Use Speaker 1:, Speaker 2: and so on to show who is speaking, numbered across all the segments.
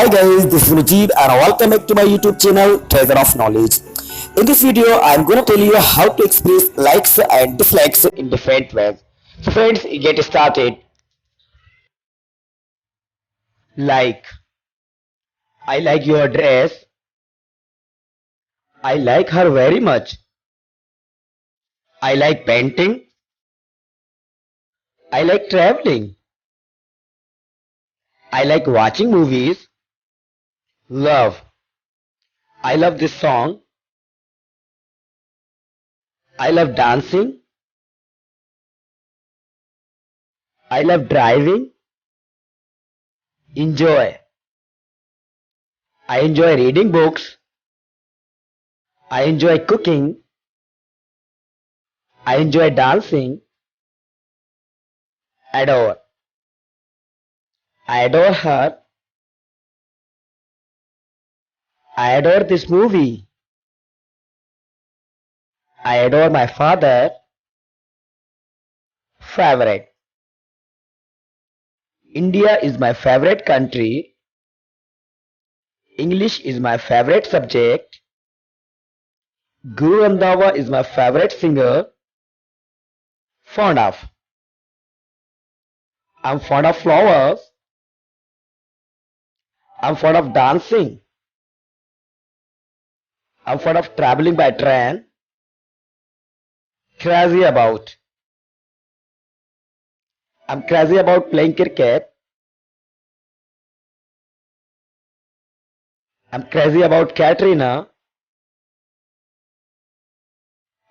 Speaker 1: Hi guys, this is Mujib and welcome back to my YouTube channel Treasure of Knowledge. In this video, I am going to tell you how to express likes and dislikes in different ways. So friends, get started. Like, I like your dress. I like her very much. I like painting. I like traveling. I like watching movies. Love, I love this song. I love dancing. I love driving. Enjoy, I enjoy reading books. I enjoy cooking. I enjoy dancing. Adore, I adore her. I adore this movie. I adore my father. Favorite, India is my favorite country. English is my favorite subject. Guru Randhawa is my favorite singer. Fond of, I'm fond of flowers. I'm fond of dancing. I'm fond of traveling by train. Crazy about, I'm crazy about playing cricket. I'm crazy about Katrina.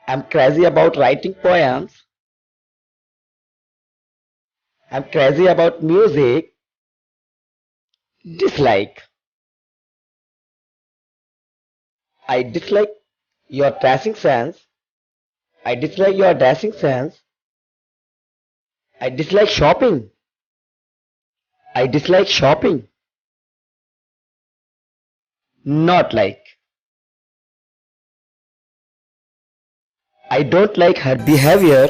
Speaker 1: I'm crazy about writing poems. I'm crazy about music. Dislike, I dislike your dressing sense. I dislike your dressing sense. I dislike shopping. I dislike shopping. Not like, I don't like her behavior.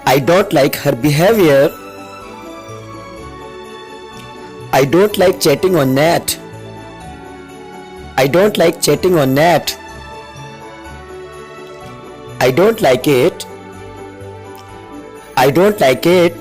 Speaker 1: I don't like her behavior. I don't like chatting on net. I don't like chatting on net. I don't like it. I don't like it.